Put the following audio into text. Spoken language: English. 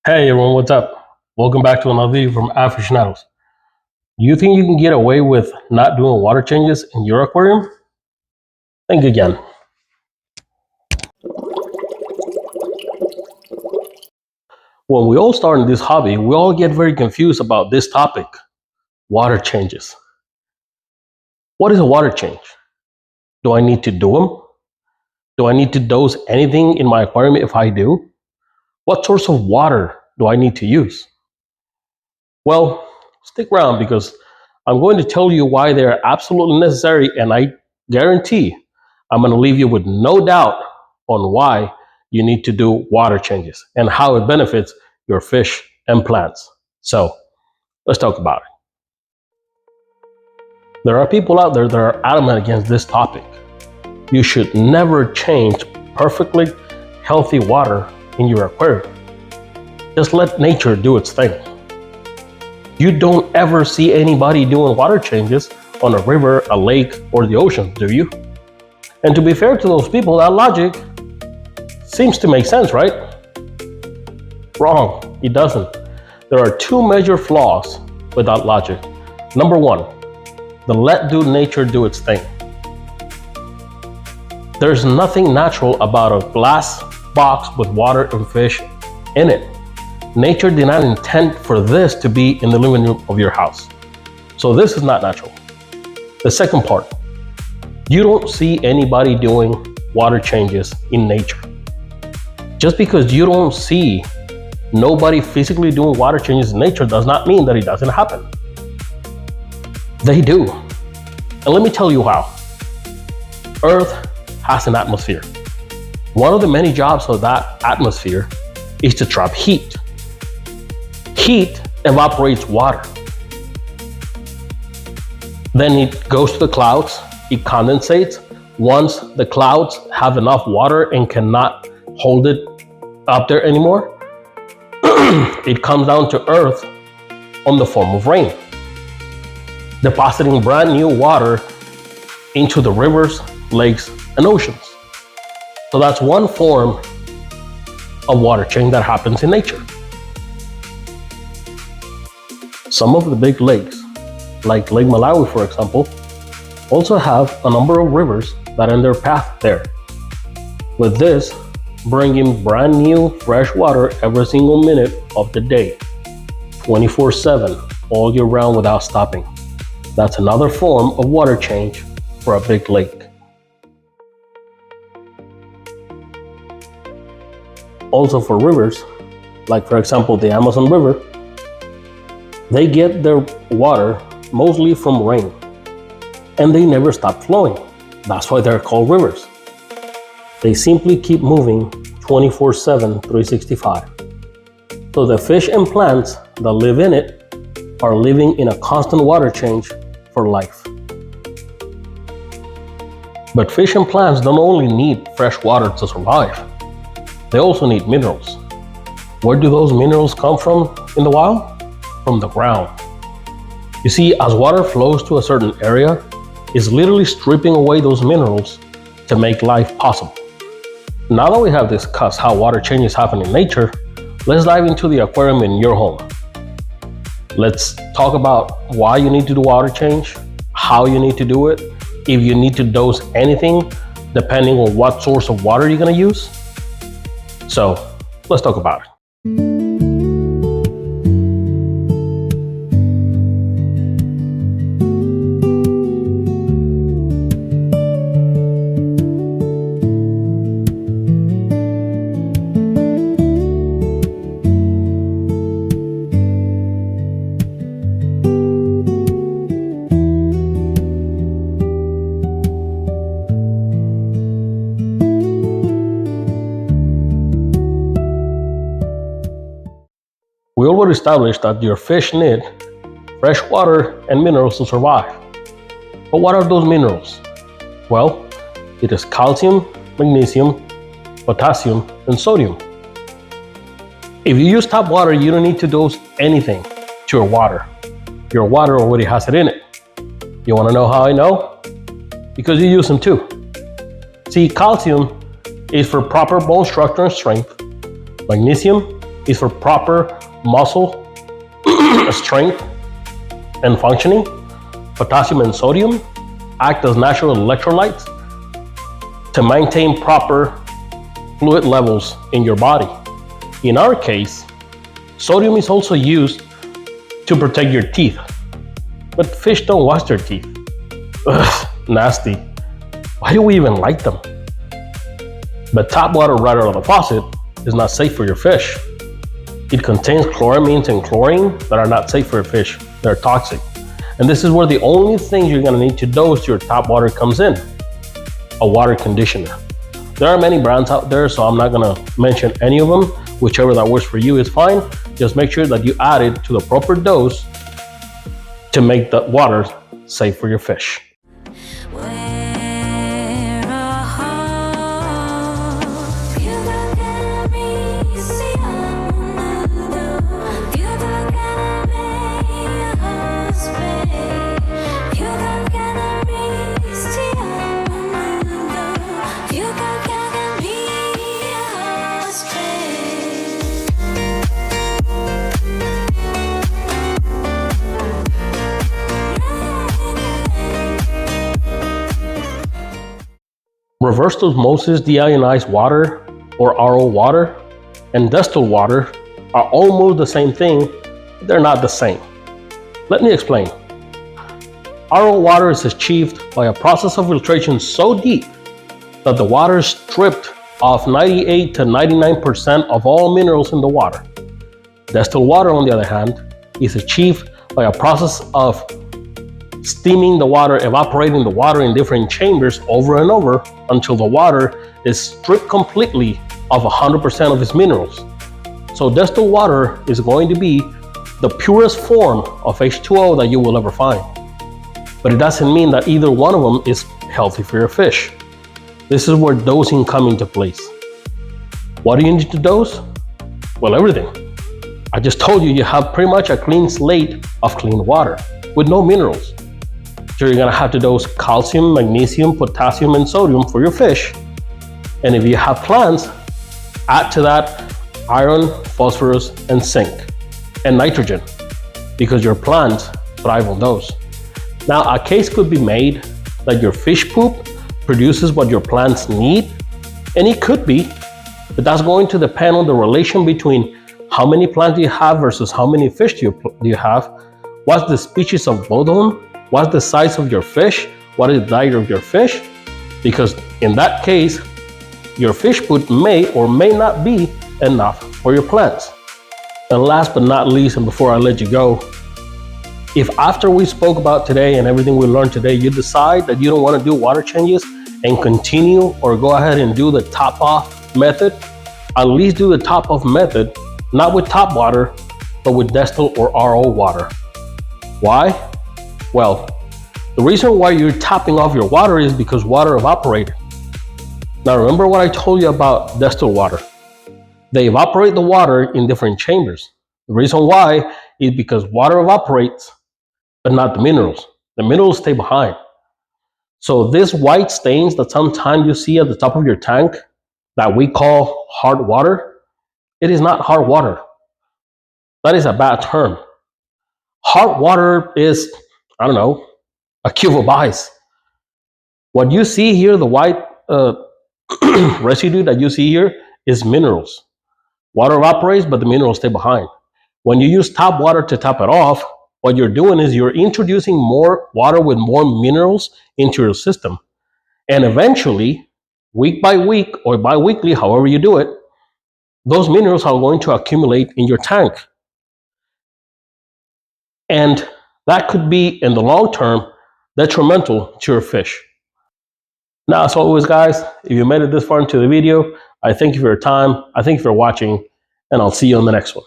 Hey everyone, what's up? Welcome back to another video from Aficionados. Do you think you can get away with not doing water changes in your aquarium? Think again. When we all start in this hobby, we all get very confused about this topic, water changes. What is a water change? Do I need to do them? Do I need to dose anything in my aquarium if I do? What source of water do I need to use? Well, stick around because I'm going to tell you why they're absolutely necessary, and I guarantee I'm going to leave you with no doubt on why you need to do water changes and how it benefits your fish and plants. So let's talk about it. There are people out there that are adamant against this topic. You should never change perfectly healthy water in your aquarium. Just let nature do its thing. You don't ever see anybody doing water changes on a river, a lake, or the ocean, do you? And to be fair to those people, that logic seems to make sense, right? Wrong, it doesn't. There are two major flaws with that logic. Number one, let nature do its thing. There's nothing natural about a glass box with water and fish in it. Nature did not intend for this to be in the living room of your house. So this is not natural. The second part, you don't see anybody doing water changes in nature. Just because you don't see nobody physically doing water changes in nature does not mean that it doesn't happen. They do. And let me tell you how. Earth has an atmosphere. One of the many jobs of that atmosphere is to trap heat. Heat evaporates water. Then it goes to the clouds, it condensates. Once the clouds have enough water and cannot hold it up there anymore, it comes down to Earth on the form of rain, depositing brand new water into the rivers, lakes, and oceans. So that's one form of water change that happens in nature. Some of the big lakes, like Lake Malawi for example, also have a number of rivers that end their path there. With this, bringing brand new fresh water every single minute of the day, 24/7, all year round without stopping. That's another form of water change for a big lake. Also for rivers, like for example the Amazon River, they get their water mostly from rain, and they never stop flowing. That's why they're called rivers. They simply keep moving 24/7, 365. So the fish and plants that live in it are living in a constant water change for life. But fish and plants don't only need fresh water to survive. They also need minerals. Where do those minerals come from in the wild? From the ground. You see, as water flows to a certain area, it's literally stripping away those minerals to make life possible. Now that we have discussed how water changes happen in nature, let's dive into the aquarium in your home. Let's talk about why you need to do water change, how you need to do it, if you need to dose anything, depending on what source of water you're going to use. So let's talk about it. We already established that your fish need fresh water and minerals to survive. But what are those minerals? Well, it is calcium, magnesium, potassium, and sodium. If you use tap water, you don't need to dose anything to your water. Your water already has it in it. You want to know how I know? Because you use them too. See, calcium is for proper bone structure and strength. Magnesium is for proper muscle strength and functioning. Potassium and sodium act as natural electrolytes to maintain proper fluid levels in your body. In our case, sodium is also used to protect your teeth. But fish don't wash their teeth. Ugh, nasty. Why do we even like them? But tap water right out of the faucet is not safe for your fish. It contains chloramines and chlorine that are not safe for your fish. They're toxic. And this is where the only thing you're gonna need to dose your tap water comes in: a water conditioner. There are many brands out there, so I'm not gonna mention any of them. Whichever that works for you is fine. Just make sure that you add it to the proper dose to make the water safe for your fish. Reverse osmosis deionized water, or RO water, and distilled water are almost the same thing, but they're not the same. Let me explain. RO water is achieved by a process of filtration so deep that the water is stripped of 98 to 99% of all minerals in the water. Distilled water, on the other hand, is achieved by a process of steaming the water, evaporating the water in different chambers over and over until the water is stripped completely of 100% of its minerals. So distilled water is going to be the purest form of H2O that you will ever find. But it doesn't mean that either one of them is healthy for your fish. This is where dosing comes into place. What do you need to dose? Well, everything. I just told you, you have pretty much a clean slate of clean water with no minerals. So you're gonna have to dose calcium, magnesium, potassium, and sodium for your fish. And if you have plants, add to that iron, phosphorus, and zinc, and nitrogen, because your plants thrive on those. Now, a case could be made that your fish poop produces what your plants need, and it could be, but that's going to depend on the relation between how many plants you have versus how many fish do you have, what's the species of both of them, what's the size of your fish, what is the diet of your fish, because in that case, your fish poop may or may not be enough for your plants. And last but not least, and before I let you go, if after we spoke about today and everything we learned today, you decide that you don't want to do water changes and continue or go ahead and do the top off method, at least do the top off method, not with tap water, but with distilled or RO water. Why? Well, the reason why you're topping off your water is because water evaporated. Now remember what I told you about distilled water. They evaporate the water in different chambers. The reason why is because water evaporates, but not the minerals. The minerals stay behind. So these white stains that sometimes you see at the top of your tank that we call hard water, it is not hard water. That is a bad term. Hard water is, I don't know, a cube of ice. What you see here, the white residue that you see here, is minerals. Water evaporates, but the minerals stay behind. When you use tap water to top it off, what you're doing is you're introducing more water with more minerals into your system. And eventually, week by week or bi-weekly, however you do it, those minerals are going to accumulate in your tank. And that could be, in the long term, detrimental to your fish. Now, as always, guys, if you made it this far into the video, I thank you for your time. I thank you for watching, and I'll see you on the next one.